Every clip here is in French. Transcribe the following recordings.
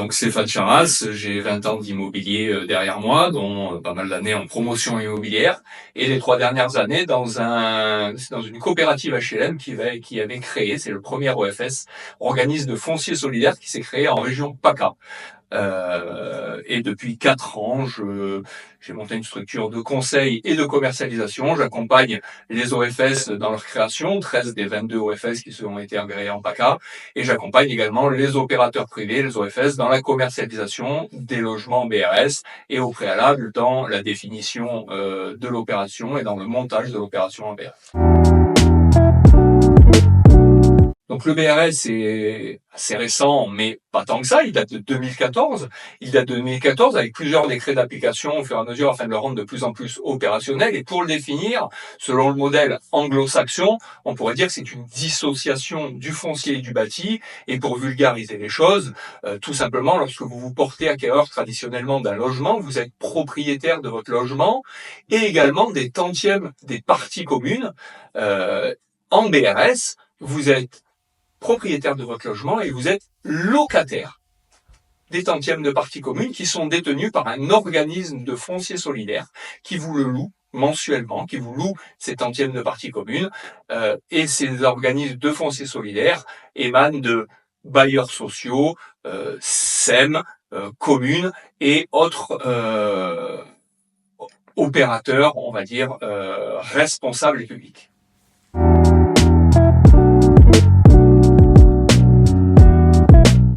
Donc Stéphane Charras, j'ai 20 ans d'immobilier derrière moi, dont pas mal d'années en promotion immobilière, et les 3 dernières années dans une coopérative HLM qui avait créé, c'est le premier OFS, organisme de foncier solidaire qui s'est créé en région PACA. Et depuis 4 ans, j'ai monté une structure de conseil et de commercialisation. J'accompagne les OFS dans leur création, 13 des 22 OFS qui ont été agréés en PACA, et j'accompagne également les opérateurs privés, les OFS, dans la commercialisation des logements BRS et au préalable dans la définition de l'opération et dans le montage de l'opération en BRS. Donc le BRS est assez récent, mais pas tant que ça. Il date de 2014. Il date de 2014 avec plusieurs décrets d'application au fur et à mesure afin de le rendre de plus en plus opérationnel. Et pour le définir, selon le modèle anglo-saxon, on pourrait dire que c'est une dissociation du foncier et du bâti. Et pour vulgariser les choses, tout simplement, lorsque vous vous portez acquéreur traditionnellement d'un logement, vous êtes propriétaire de votre logement et également des tantièmes des parties communes. En BRS, vous êtes propriétaire de votre logement et vous êtes locataire des tantièmes de parties communes qui sont détenus par un organisme de foncier solidaire qui vous le loue mensuellement, qui vous loue ces tantièmes de parties communes. Et ces organismes de foncier solidaire émanent de bailleurs sociaux, SEM, communes et autres opérateurs, on va dire, responsables et publics.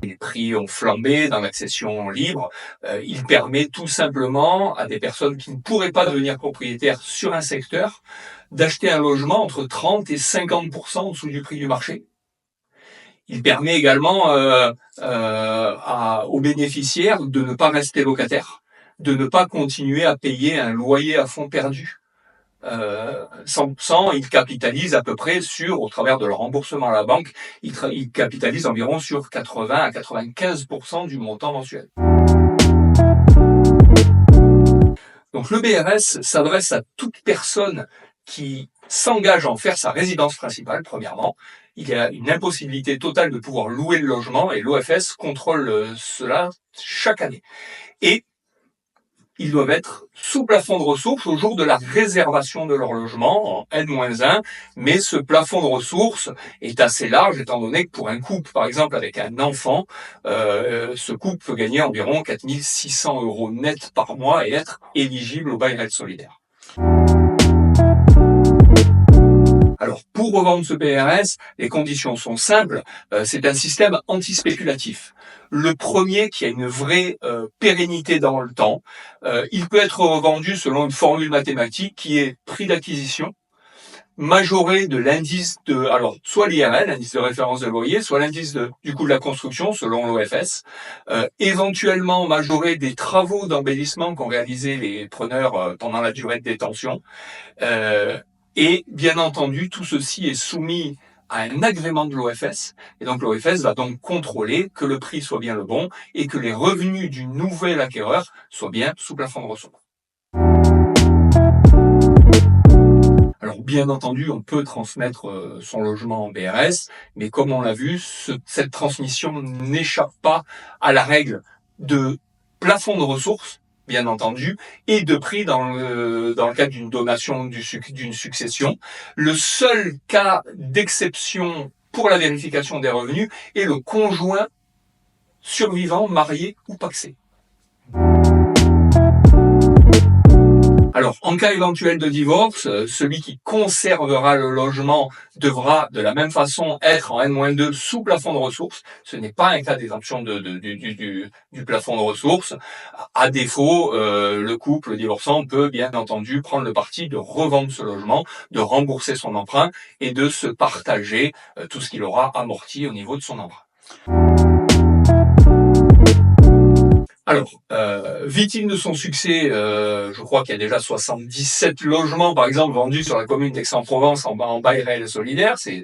Les prix ont flambé dans l'accession libre. Il permet tout simplement à des personnes qui ne pourraient pas devenir propriétaires sur un secteur d'acheter un logement entre 30 et 50% en dessous du prix du marché. Il permet également aux bénéficiaires de ne pas rester locataires, de ne pas continuer à payer un loyer à fonds perdu. Ils capitalisent à peu près au travers de leur remboursement à la banque, ils capitalisent environ sur 80 à 95% du montant mensuel. Donc le BRS s'adresse à toute personne qui s'engage à en faire sa résidence principale, premièrement. Il y a une impossibilité totale de pouvoir louer le logement et l'OFS contrôle cela chaque année. Et ils doivent être sous plafond de ressources au jour de la réservation de leur logement, en N-1, mais ce plafond de ressources est assez large, étant donné que pour un couple, par exemple, avec un enfant, ce couple peut gagner environ 4 600 € net par mois et être éligible au bail réel solidaire. Alors, pour revendre ce BRS, les conditions sont simples. C'est un système anti-spéculatif. Le premier qui a une vraie pérennité dans le temps, il peut être revendu selon une formule mathématique qui est prix d'acquisition majoré de l'indice soit l'IRL, l'indice de référence de loyer, soit l'indice du coût de la construction selon l'OFS, éventuellement majoré des travaux d'embellissement qu'ont réalisé les preneurs pendant la durée de détention. Et bien entendu, tout ceci est soumis à un agrément de l'OFS. Et donc l'OFS va donc contrôler que le prix soit bien le bon et que les revenus du nouvel acquéreur soient bien sous plafond de ressources. Alors bien entendu, on peut transmettre son logement en BRS, mais comme on l'a vu, cette transmission n'échappe pas à la règle de plafond de ressources, bien entendu, et de prix dans le cadre d'une donation, d'une succession. Le seul cas d'exception pour la vérification des revenus est le conjoint survivant, marié ou pacsé. Alors, en cas éventuel de divorce, celui qui conservera le logement devra de la même façon être en N-2 sous plafond de ressources. Ce n'est pas un cas d'exemption du plafond de ressources. À défaut, le couple divorçant peut bien entendu prendre le parti de revendre ce logement, de rembourser son emprunt et de se partager tout ce qu'il aura amorti au niveau de son emprunt. Alors, victime de son succès, je crois qu'il y a déjà 77 logements, par exemple, vendus sur la commune d'Aix-en-Provence en bail réel solidaire. C'est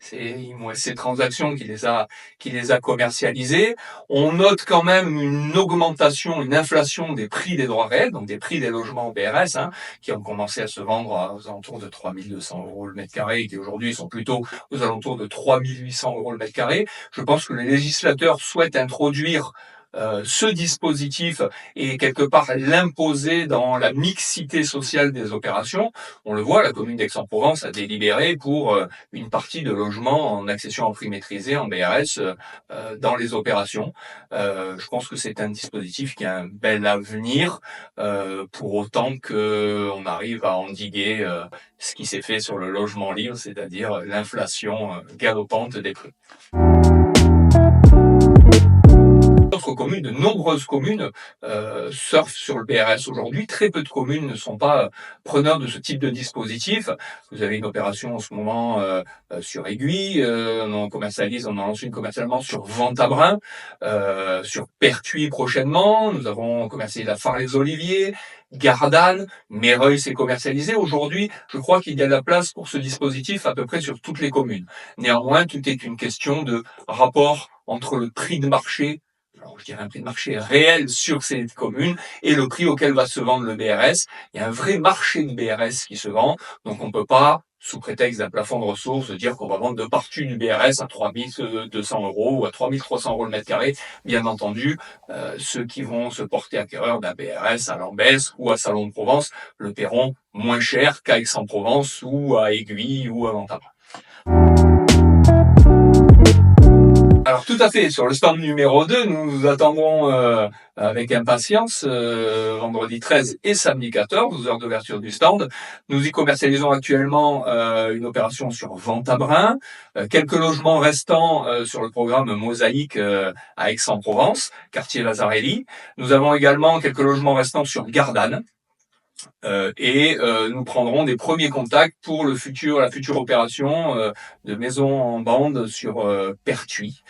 ces transactions qui les a commercialisés. On note quand même une augmentation, une inflation des prix des droits réels, donc des prix des logements BRS, qui ont commencé à se vendre aux alentours de 3 200 € le mètre carré, et qui aujourd'hui sont plutôt aux alentours de 3 800 € le mètre carré. Je pense que les législateurs souhaitent introduire ce dispositif et quelque part l'imposer dans la mixité sociale des opérations. On le voit, la commune d'Aix-en-Provence a délibéré pour une partie de logements en accession en prix maîtrisé, en BRS, dans les opérations. Je pense que c'est un dispositif qui a un bel avenir, pour autant qu'on arrive à endiguer ce qui s'est fait sur le logement libre, c'est-à-dire l'inflation galopante des prix. De nombreuses communes surfent sur le BRS aujourd'hui. Très peu de communes ne sont pas preneurs de ce type de dispositif. Vous avez une opération en ce moment sur Aiguille, on en lance une commercialement sur Ventabren, sur Pertuis prochainement. Nous avons commercialisé la Phare-les-Oliviers, Gardanne, Méreuil s'est commercialisé. Aujourd'hui, je crois qu'il y a de la place pour ce dispositif à peu près sur toutes les communes. Néanmoins, tout est une question de rapport entre le prix de marché, alors je dirais un prix de marché réel sur ces communes, et le prix auquel va se vendre le BRS. Il y a un vrai marché de BRS qui se vend, donc on ne peut pas, sous prétexte d'un plafond de ressources, dire qu'on va vendre de partout du BRS à 3 200 € ou à 3 300 € le mètre carré. Bien entendu, ceux qui vont se porter acquéreurs d'un BRS à Lambès ou à Salon de Provence le paieront moins cher qu'à Aix-en-Provence ou à Aiguille ou à Ventabren. Alors tout à fait, sur le stand numéro 2, nous vous attendrons avec impatience vendredi 13 et samedi 14, heures d'ouverture du stand. Nous y commercialisons actuellement une opération sur Ventabren, quelques logements restants sur le programme Mosaïque à Aix-en-Provence, quartier Lazarelli. Nous avons également quelques logements restants sur Gardanne. Et nous prendrons des premiers contacts pour la future opération de maison en bande sur Pertuis.